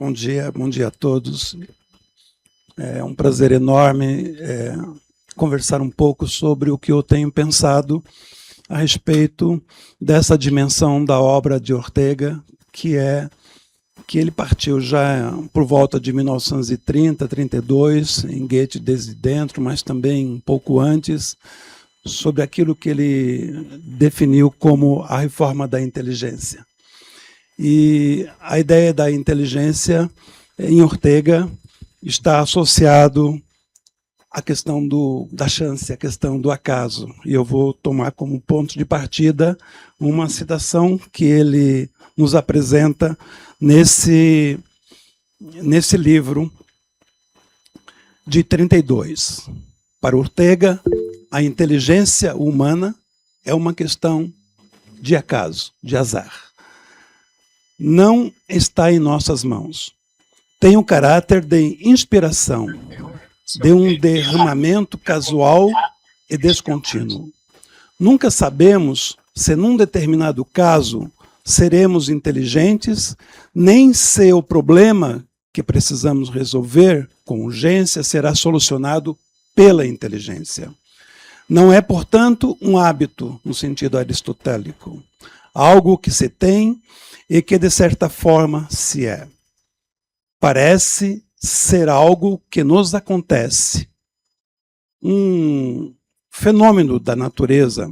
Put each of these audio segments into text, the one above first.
Bom dia a todos. É um prazer enorme conversar um pouco sobre o que eu tenho pensado a respeito dessa dimensão da obra de Ortega, que ele partiu já por volta de 1930, 32, em Goethe desde dentro, mas também um pouco antes, sobre aquilo que ele definiu como a reforma da inteligência. E a ideia da inteligência, em Ortega, está associado à questão da chance, à questão do acaso. E eu vou tomar como ponto de partida uma citação que ele nos apresenta nesse livro de 32. Para Ortega, a inteligência humana é uma questão de acaso, de azar. Não está em nossas mãos. Tem o caráter de inspiração, de um derramamento casual e descontínuo. Nunca sabemos se, num determinado caso, seremos inteligentes, nem se o problema que precisamos resolver com urgência será solucionado pela inteligência. Não é, portanto, um hábito, no sentido aristotélico, algo que se tem e que, de certa forma, se é. Parece ser algo que nos acontece. Um fenômeno da natureza,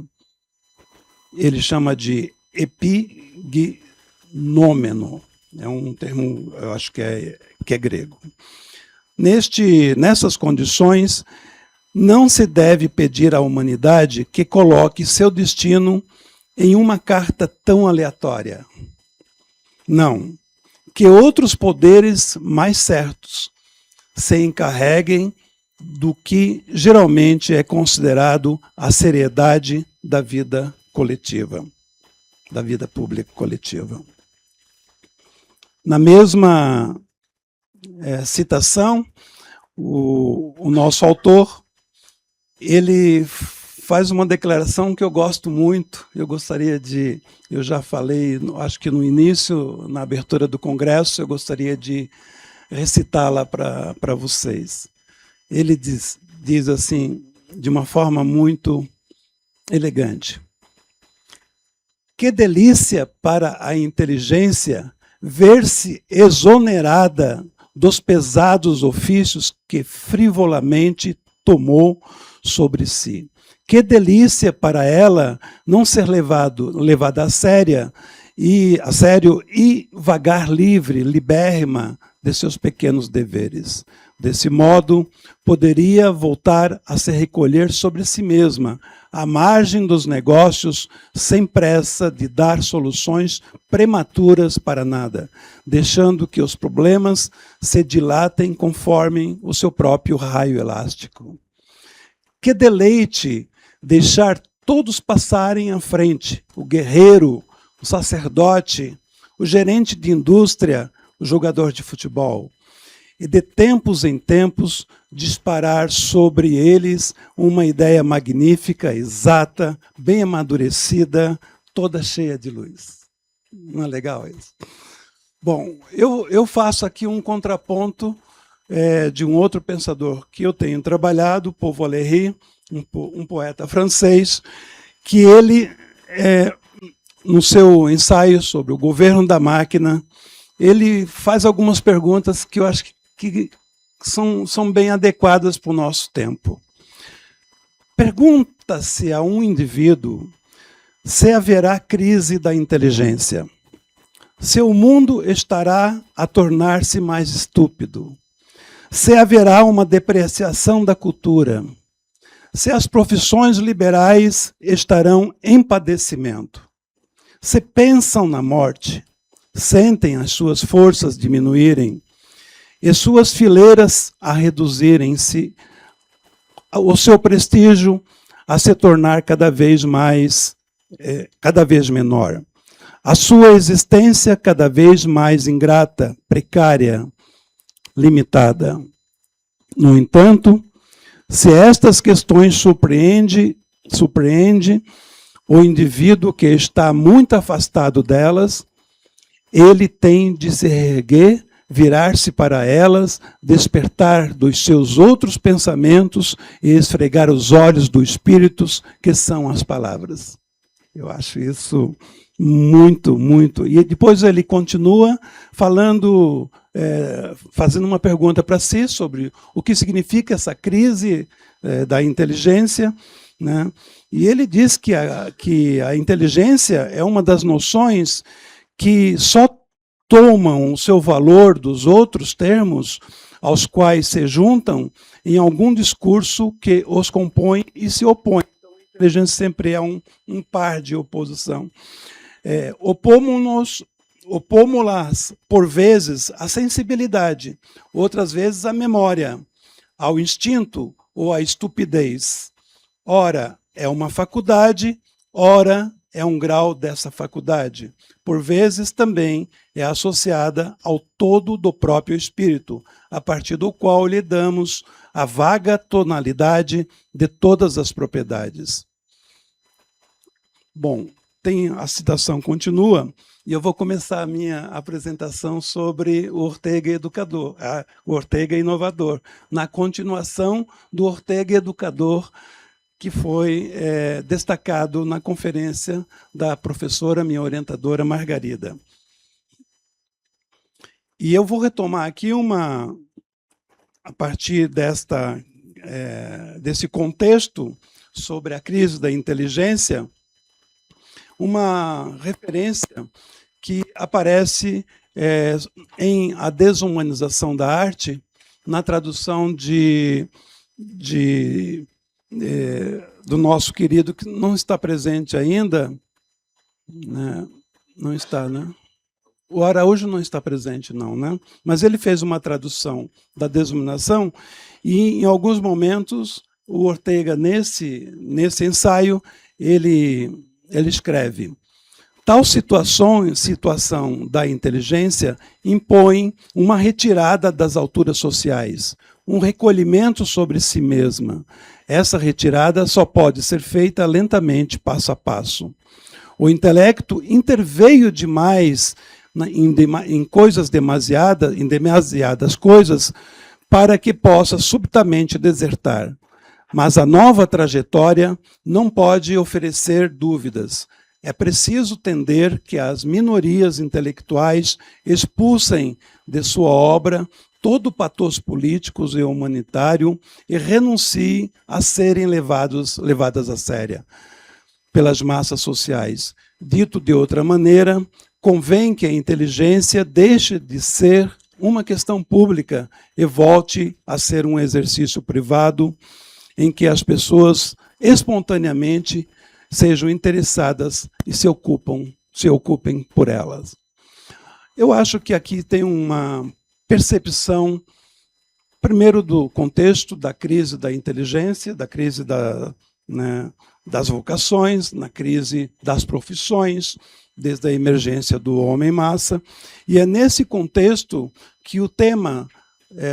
ele chama de epignomeno. É um termo, eu acho que é grego. Nessas condições, não se deve pedir à humanidade que coloque seu destino em uma carta tão aleatória. Não, que outros poderes mais certos se encarreguem do que geralmente é considerado a seriedade da vida coletiva, da vida pública coletiva. Na mesma citação, o nosso autor, ele faz uma declaração que eu gosto muito, eu já falei, acho que no início, na abertura do congresso, eu gostaria de recitá-la para vocês. Ele diz assim, de uma forma muito elegante: que delícia para a inteligência ver-se exonerada dos pesados ofícios que frivolamente tomou sobre si. Que delícia para ela não ser levada a sério e vagar livre, libérrima de seus pequenos deveres. Desse modo, poderia voltar a se recolher sobre si mesma, à margem dos negócios, sem pressa de dar soluções prematuras para nada, deixando que os problemas se dilatem conforme o seu próprio raio elástico. Que deleite deixar todos passarem à frente, o guerreiro, o sacerdote, o gerente de indústria, o jogador de futebol, e de tempos em tempos disparar sobre eles uma ideia magnífica, exata, bem amadurecida, toda cheia de luz. Não é legal isso? Bom, eu faço aqui um contraponto de um outro pensador que eu tenho trabalhado, Paul Valéry, um poeta francês, que ele, no seu ensaio sobre o governo da máquina, ele faz algumas perguntas que eu acho que são bem adequadas para o nosso tempo. Pergunta-se a um indivíduo se haverá crise da inteligência, se o mundo estará a tornar-se mais estúpido, se haverá uma depreciação da cultura, se as profissões liberais estarão em padecimento, se pensam na morte, sentem as suas forças diminuírem e suas fileiras a reduzirem-se, o seu prestígio a se tornar cada vez menor, a sua existência cada vez mais ingrata, precária, limitada. No entanto, se estas questões surpreende o indivíduo que está muito afastado delas, ele tem de se erguer virar-se para elas, despertar dos seus outros pensamentos e esfregar os olhos do Espírito, que são as palavras. Eu acho isso muito, muito. E depois ele continua falando, fazendo uma pergunta para si sobre o que significa essa crise da inteligência, né? E ele diz que a inteligência é uma das noções que só tomam o seu valor dos outros termos aos quais se juntam em algum discurso que os compõe e se opõe. Então, a inteligência sempre é um par de oposição. Opomos-las, por vezes, à sensibilidade, outras vezes à memória, ao instinto ou à estupidez. Ora, é uma faculdade, ora, é um grau dessa faculdade. Por vezes, também é associada ao todo do próprio espírito, a partir do qual lhe damos a vaga tonalidade de todas as propriedades. Bom, a citação continua, e eu vou começar a minha apresentação sobre o Ortega Educador, o Ortega Inovador, na continuação do Ortega Educador, que foi destacado na conferência da professora, minha orientadora, Margarida. E eu vou retomar aqui a partir desse contexto sobre a crise da inteligência, uma referência que aparece em A Desumanização da Arte, na tradução do nosso querido, que não está presente ainda, né? Não está, né? O Araújo não está presente, não, né? Mas ele fez uma tradução da Desumanização e, em alguns momentos, o Ortega, nesse ensaio, ele escreve: tal situação da inteligência impõe uma retirada das alturas sociais, um recolhimento sobre si mesma. Essa retirada só pode ser feita lentamente, passo a passo. O intelecto interveio demais em coisas em demasiadas coisas, para que possa subitamente desertar. Mas a nova trajetória não pode oferecer dúvidas. É preciso tender que as minorias intelectuais expulsem de sua obra todo o pathos político e humanitário e renunciem a serem levadas a sério pelas massas sociais. Dito de outra maneira, convém que a inteligência deixe de ser uma questão pública e volte a ser um exercício privado em que as pessoas espontaneamente sejam interessadas e se ocupem por elas. Eu acho que aqui tem uma percepção, primeiro, do contexto da crise da inteligência, da crise das vocações, na crise das profissões, desde a emergência do homem-massa, e é nesse contexto que o tema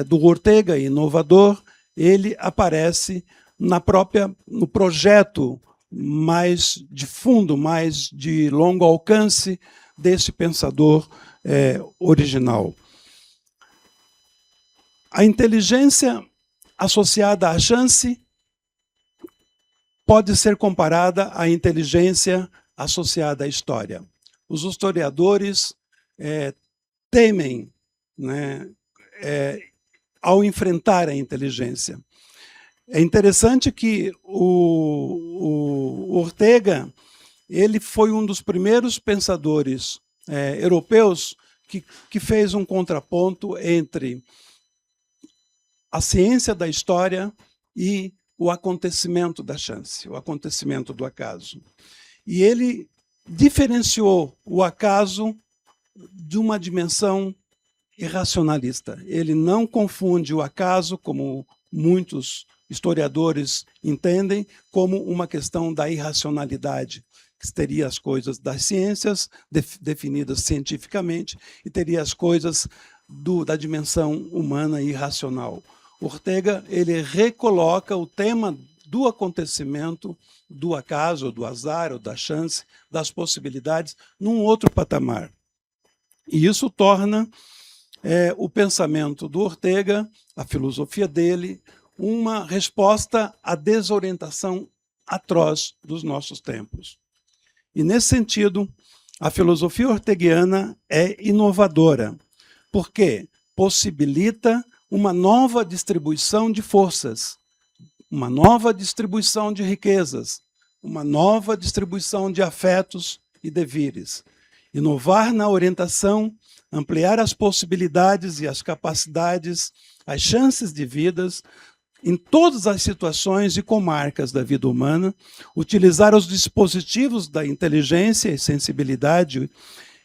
do Ortega Inovador ele aparece no projeto mais de fundo, mais de longo alcance desse pensador original. A inteligência associada à chance pode ser comparada à inteligência associada à história. Os historiadores temem, né, ao enfrentar a inteligência. É interessante que o Ortega ele foi um dos primeiros pensadores europeus que fez um contraponto entre a ciência da história e o acontecimento da chance, o acontecimento do acaso. E ele diferenciou o acaso de uma dimensão irracionalista. Ele não confunde o acaso, como muitos historiadores entendem, como uma questão da irracionalidade, que teria as coisas das ciências definidas cientificamente e teria as coisas da dimensão humana e irracional. Ortega ele recoloca o tema do acontecimento, do acaso, do azar, ou da chance, das possibilidades, num outro patamar. E isso torna é o pensamento do Ortega, a filosofia dele, uma resposta à desorientação atroz dos nossos tempos. E, nesse sentido, a filosofia orteguiana é inovadora, porque possibilita uma nova distribuição de forças, uma nova distribuição de riquezas, uma nova distribuição de afetos e devires. Inovar na orientação, ampliar as possibilidades e as capacidades, as chances de vidas, em todas as situações e comarcas da vida humana, utilizar os dispositivos da inteligência e sensibilidade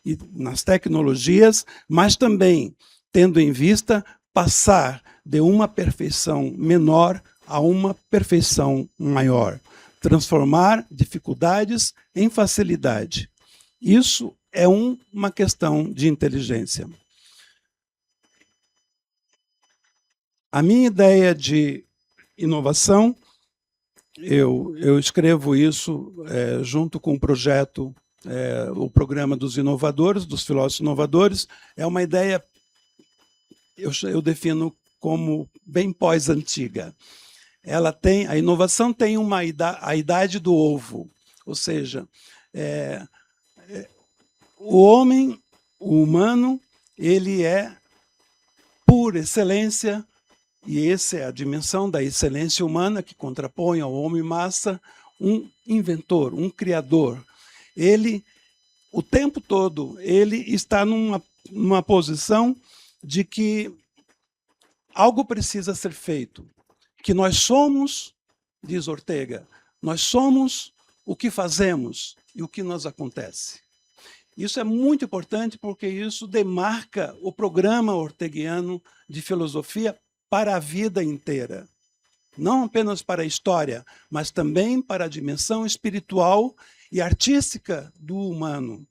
e nas tecnologias, mas também tendo em vista passar de uma perfeição menor a uma perfeição maior, transformar dificuldades em facilidade. Isso é uma questão de inteligência. A minha ideia de inovação, eu escrevo isso junto com o projeto, o Programa dos Inovadores, dos Filósofos Inovadores, é uma ideia, eu defino como bem pós-antiga. A inovação tem a idade do ovo, ou seja, o homem, o humano, ele é, por excelência, e essa é a dimensão da excelência humana que contrapõe ao homem-massa, um inventor, um criador. Ele, o tempo todo, ele está numa posição de que algo precisa ser feito, que nós somos, diz Ortega, nós somos o que fazemos e o que nos acontece. Isso é muito importante porque isso demarca o programa orteguiano de filosofia para a vida inteira. Não apenas para a história, mas também para a dimensão espiritual e artística do humano.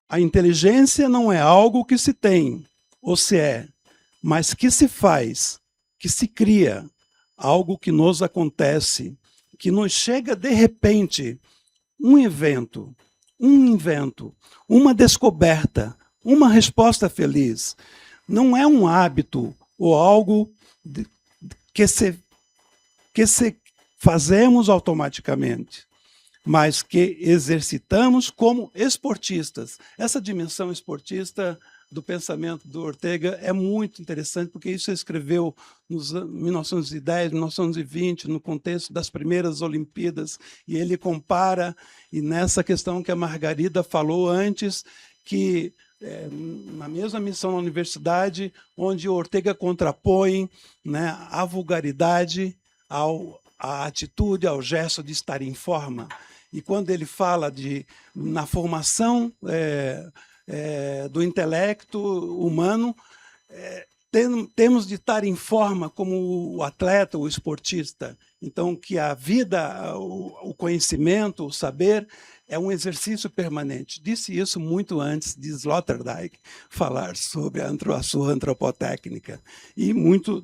A inteligência não é algo que se tem, ou se é, mas que se faz, que se cria, algo que nos acontece, que nos chega de repente, um evento, um invento, uma descoberta, uma resposta feliz. Não é um hábito ou algo que se fazemos automaticamente, mas que exercitamos como esportistas. Essa dimensão esportista do pensamento do Ortega é muito interessante, porque isso ele escreveu nos 1910, 1920, no contexto das primeiras Olimpíadas, e ele compara, e nessa questão que a Margarida falou antes, que na mesma missão na universidade, onde o Ortega contrapõe, né, a vulgaridade à atitude, ao gesto de estar em forma. E quando ele fala na formação do intelecto humano, temos de estar em forma como o atleta, o esportista. Então, que a vida, o conhecimento, o saber, é um exercício permanente. Disse isso muito antes de Sloterdijk falar sobre a sua antropotécnica. E muito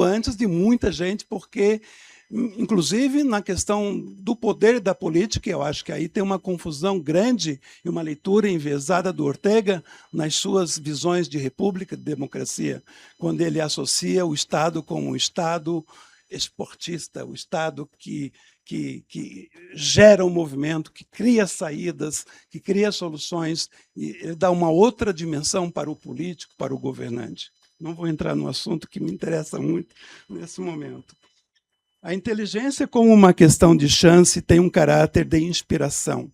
antes de muita gente, porque, inclusive, na questão do poder da política, eu acho que aí tem uma confusão grande e uma leitura enviesada do Ortega nas suas visões de república, de democracia, quando ele associa o Estado como um Estado esportista, o Estado que gera um movimento, que cria saídas, que cria soluções, e dá uma outra dimensão para o político, para o governante. Não vou entrar no assunto que me interessa muito nesse momento. A inteligência, como uma questão de chance, tem um caráter de inspiração.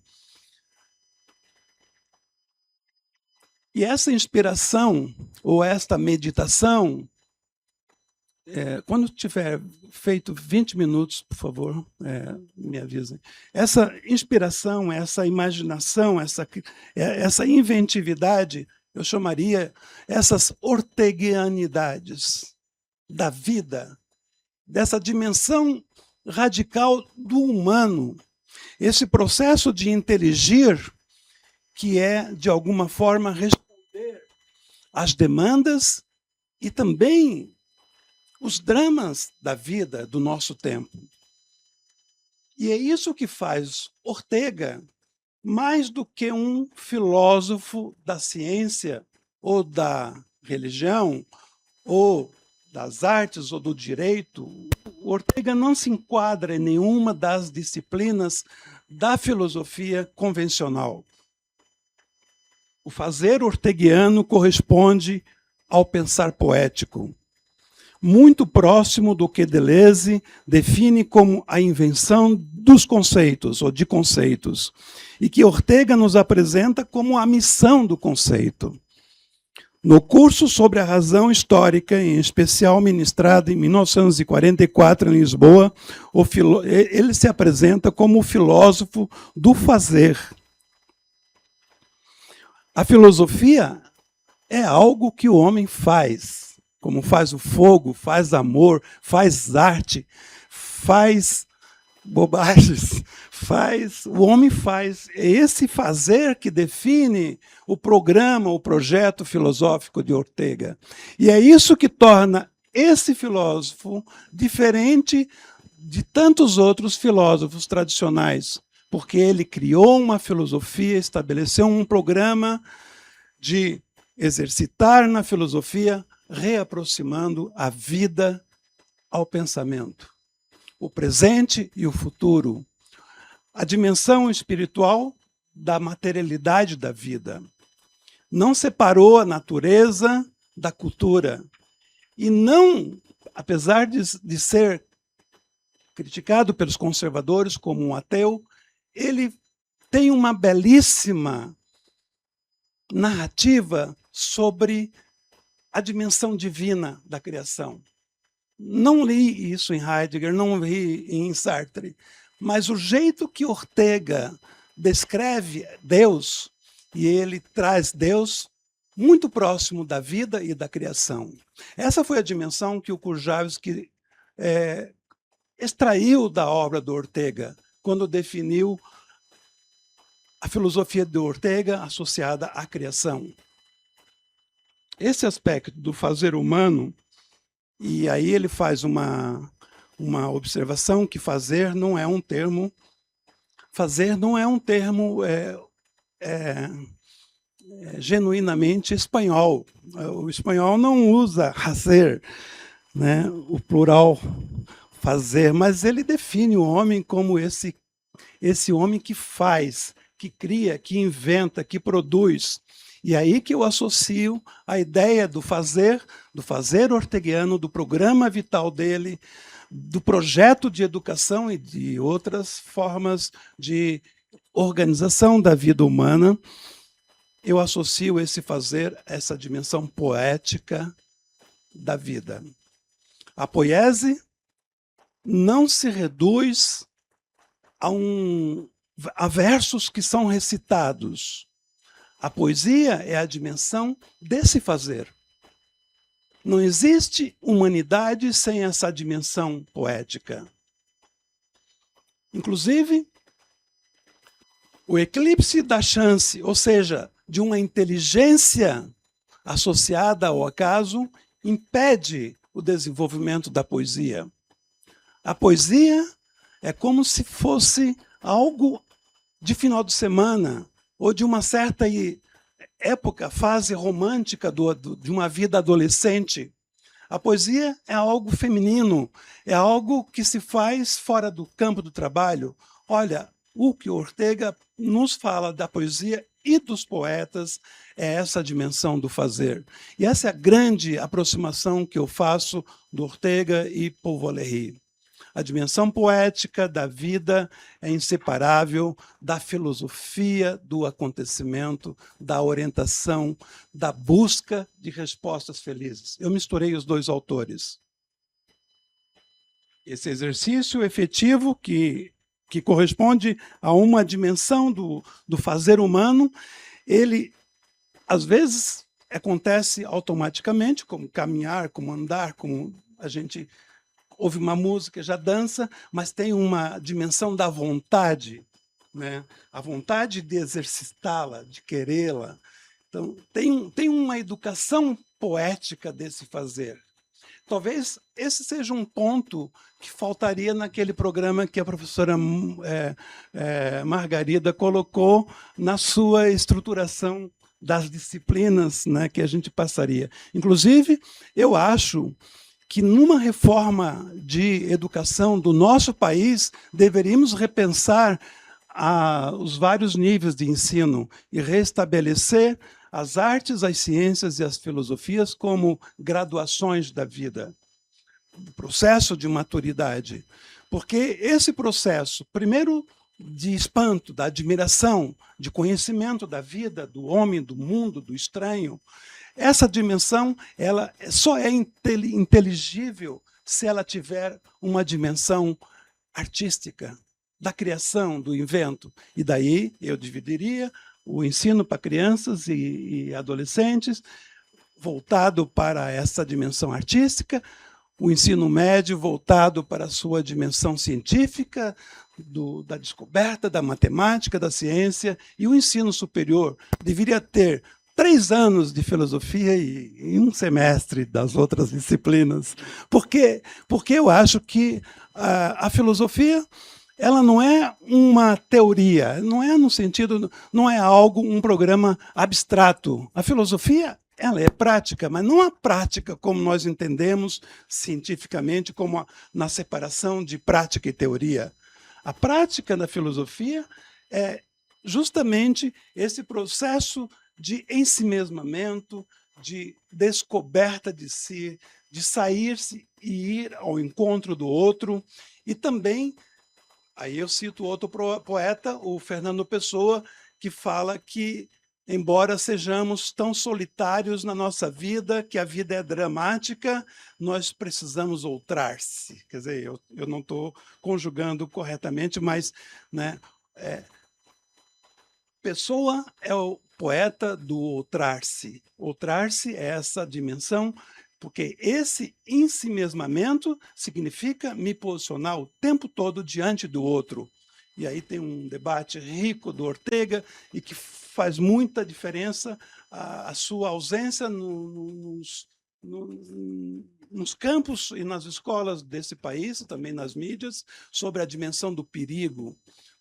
E essa inspiração, ou esta meditação, quando tiver feito 20 minutos, por favor, me avisem. Essa inspiração, essa imaginação, essa inventividade, eu chamaria essas orteguianidades da vida, dessa dimensão radical do humano, esse processo de inteligir, que é, de alguma forma, responder às demandas e também os dramas da vida do nosso tempo. E é isso que faz Ortega, mais do que um filósofo da ciência, ou da religião, ou das artes, ou do direito, o Ortega não se enquadra em nenhuma das disciplinas da filosofia convencional. O fazer orteguiano corresponde ao pensar poético, muito próximo do que Deleuze define como a invenção dos conceitos, ou de conceitos, e que Ortega nos apresenta como a missão do conceito. No curso sobre a razão histórica, em especial ministrado em 1944 em Lisboa, ele se apresenta como o filósofo do fazer. A filosofia é algo que o homem faz, como faz o fogo, faz amor, faz arte, faz bobagens, o homem faz. É esse fazer que define o programa, o projeto filosófico de Ortega. E é isso que torna esse filósofo diferente de tantos outros filósofos tradicionais, porque ele criou uma filosofia, estabeleceu um programa de exercitar na filosofia, reaproximando a vida ao pensamento, o presente e o futuro, a dimensão espiritual da materialidade da vida. Não separou a natureza da cultura. E não, apesar de ser criticado pelos conservadores como um ateu, ele tem uma belíssima narrativa sobre a dimensão divina da criação. Não li isso em Heidegger, não li em Sartre, mas o jeito que Ortega descreve Deus, e ele traz Deus muito próximo da vida e da criação. Essa foi a dimensão que o Kurzajewski extraiu da obra do Ortega, quando definiu a filosofia de Ortega associada à criação. Esse aspecto do fazer humano, e aí ele faz uma observação que fazer não é um termo genuinamente espanhol. O espanhol não usa fazer, né, o plural fazer, mas ele define o homem como esse homem que faz, que cria, que inventa, que produz. E aí que eu associo a ideia do fazer orteguiano, do programa vital dele, do projeto de educação e de outras formas de organização da vida humana. Eu associo esse fazer, essa dimensão poética da vida. A poiese não se reduz a versos que são recitados. A poesia é a dimensão desse fazer. Não existe humanidade sem essa dimensão poética. Inclusive, o eclipse da chance, ou seja, de uma inteligência associada ao acaso, impede o desenvolvimento da poesia. A poesia é como se fosse algo de final de semana, ou de uma certa época, fase romântica de uma vida adolescente. A poesia é algo feminino, é algo que se faz fora do campo do trabalho. Olha, o que Ortega nos fala da poesia e dos poetas é essa dimensão do fazer. E essa é a grande aproximação que eu faço do Ortega e Paul Valéry. A dimensão poética da vida é inseparável da filosofia do acontecimento, da orientação, da busca de respostas felizes. Eu misturei os dois autores. Esse exercício efetivo que corresponde a uma dimensão do fazer humano, ele, às vezes, acontece automaticamente, como caminhar, como andar, como a gente ouve uma música, já dança, mas tem uma dimensão da vontade, né? A vontade de exercitá-la, de querê-la. Então, tem uma educação poética desse fazer. Talvez esse seja um ponto que faltaria naquele programa que a professora Margarida colocou na sua estruturação das disciplinas, né, que a gente passaria. Inclusive, eu acho que numa reforma de educação do nosso país, deveríamos repensar os vários níveis de ensino e restabelecer as artes, as ciências e as filosofias como graduações da vida, do processo de maturidade. Porque esse processo, primeiro, de espanto, da admiração, de conhecimento da vida, do homem, do mundo, do estranho, essa dimensão ela só é inteligível se ela tiver uma dimensão artística, da criação, do invento. E daí eu dividiria o ensino para crianças e adolescentes, voltado para essa dimensão artística, o ensino médio voltado para a sua dimensão científica, da descoberta, da matemática, da ciência, e o ensino superior deveria ter 3 anos de filosofia e 1 semestre das outras disciplinas. Porque eu acho que a filosofia ela não é uma teoria, não é no sentido, não é algo, um programa abstrato. A filosofia ela é prática, mas não a prática como nós entendemos cientificamente, como na separação de prática e teoria. A prática da filosofia é justamente esse processo de ensimesmamento, de descoberta de si, de sair-se e ir ao encontro do outro, e também, aí eu cito outro poeta, o Fernando Pessoa, que fala que, embora sejamos tão solitários na nossa vida, que a vida é dramática, nós precisamos outrar-se. Quer dizer, eu não estou conjugando corretamente, mas né, Pessoa é o poeta do outrar-se. Outrar-se é essa dimensão, porque esse ensimesmamento significa me posicionar o tempo todo diante do outro. E aí tem um debate rico do Ortega e que faz muita diferença a sua ausência nos campos e nas escolas desse país, também nas mídias, sobre a dimensão do perigo,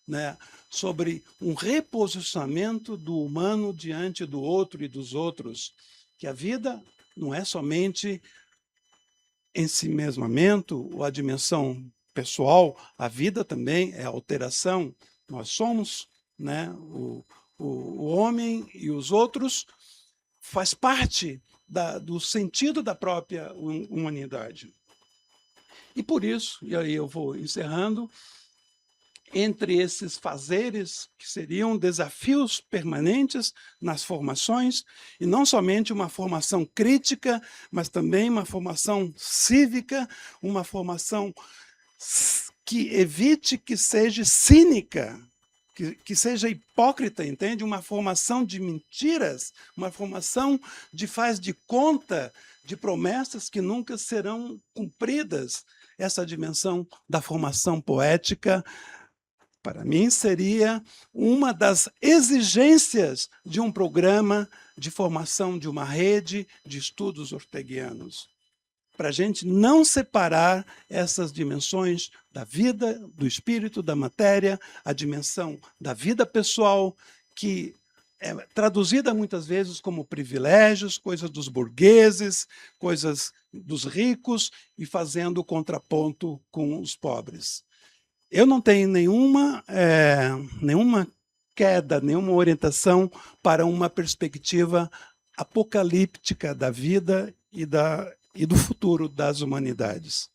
né? Sobre um reposicionamento do humano diante do outro e dos outros, que a vida não é somente ensimesmamento ou a dimensão pessoal, a vida também é alteração. Nós somos, né, o homem e os outros, faz parte do sentido da própria humanidade. E por isso, e aí eu vou encerrando, entre esses fazeres, que seriam desafios permanentes nas formações, e não somente uma formação crítica, mas também uma formação cívica, uma formação que evite que seja cínica, que seja hipócrita, entende? Uma formação de mentiras, uma formação de faz de conta, de promessas que nunca serão cumpridas. Essa dimensão da formação poética, para mim, seria uma das exigências de um programa de formação de uma rede de estudos orteguianos. Para a gente não separar essas dimensões da vida, do espírito, da matéria, a dimensão da vida pessoal, que é traduzida muitas vezes como privilégios, coisas dos burgueses, coisas dos ricos, e fazendo o contraponto com os pobres. Eu não tenho nenhuma queda, nenhuma orientação para uma perspectiva apocalíptica da vida e do futuro das humanidades.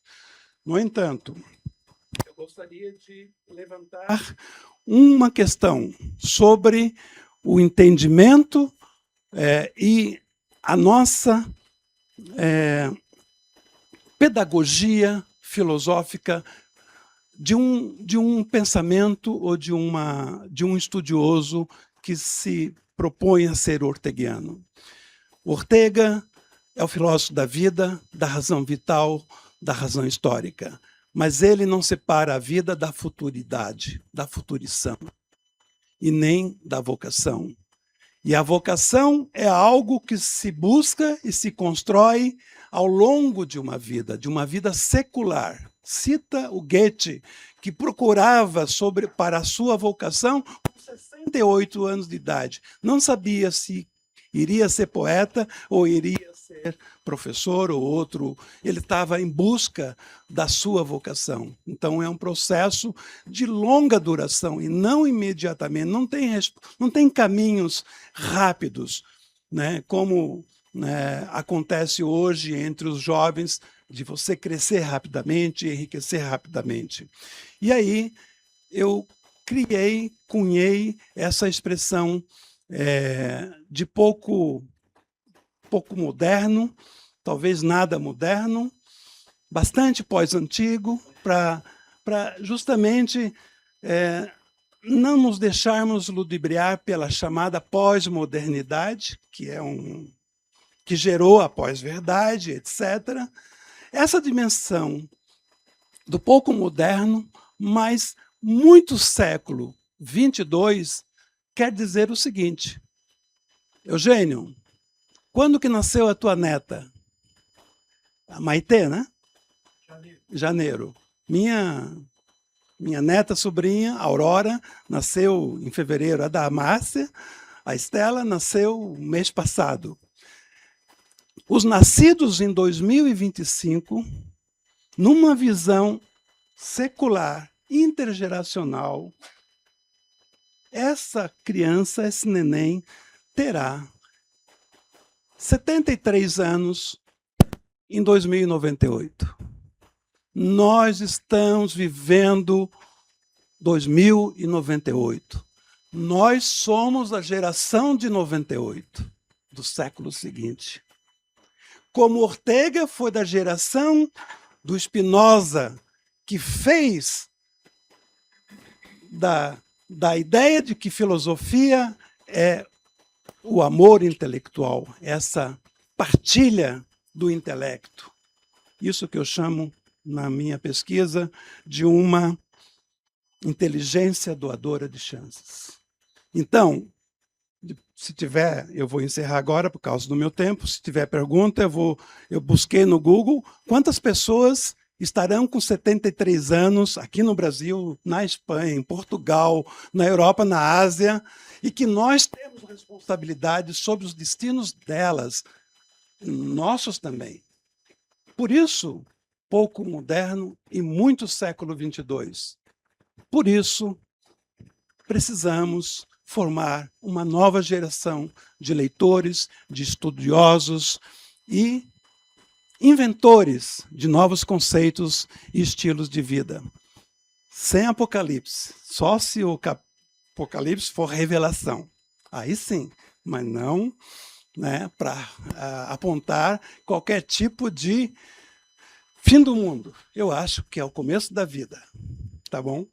No entanto, eu gostaria de levantar uma questão sobre o entendimento e a nossa pedagogia filosófica de um pensamento ou de um estudioso que se propõe a ser orteguiano. Ortega é o filósofo da vida, da razão vital, da razão histórica, mas ele não separa a vida da futuridade, da futurição, e nem da vocação. E a vocação é algo que se busca e se constrói ao longo de uma vida secular. Cita o Goethe, que procurava para a sua vocação com 68 anos de idade. Não sabia se iria ser poeta ou iria ser professor ou outro. Ele estava em busca da sua vocação. Então, é um processo de longa duração e não imediatamente. Não tem caminhos rápidos, né, como, né, acontece hoje entre os jovens, de você crescer rapidamente, enriquecer rapidamente. E aí eu cunhei essa expressão de pouco moderno, talvez nada moderno, bastante pós-antigo, para justamente não nos deixarmos ludibriar pela chamada pós-modernidade, que gerou a pós-verdade, etc. Essa dimensão do pouco moderno, mas muito século 22, quer dizer o seguinte: Eugênio, quando que nasceu a tua neta? A Maitê, né? Janeiro. Minha neta sobrinha, Aurora, nasceu em fevereiro. A da Márcia, a Estela, nasceu mês passado. Os nascidos em 2025, numa visão secular, intergeracional, essa criança, esse neném, terá 73 anos em 2098. Nós estamos vivendo 2098. Nós somos a geração de 98, do século seguinte. Como Ortega foi da geração do Spinoza, que fez da ideia de que filosofia é o amor intelectual, essa partilha do intelecto. Isso que eu chamo, na minha pesquisa, de uma inteligência doadora de chances. Então, se tiver, eu vou encerrar agora por causa do meu tempo. Se tiver pergunta, eu busquei no Google quantas pessoas estarão com 73 anos aqui no Brasil, na Espanha, em Portugal, na Europa, na Ásia, e que nós temos responsabilidade sobre os destinos delas, nossos também. Por isso, pouco moderno e muito século 22. Por isso, precisamos formar uma nova geração de leitores, de estudiosos e inventores de novos conceitos e estilos de vida. Sem Apocalipse, só se o Apocalipse for revelação. Aí sim, mas não, né, para apontar qualquer tipo de fim do mundo. Eu acho que é o começo da vida. Tá bom?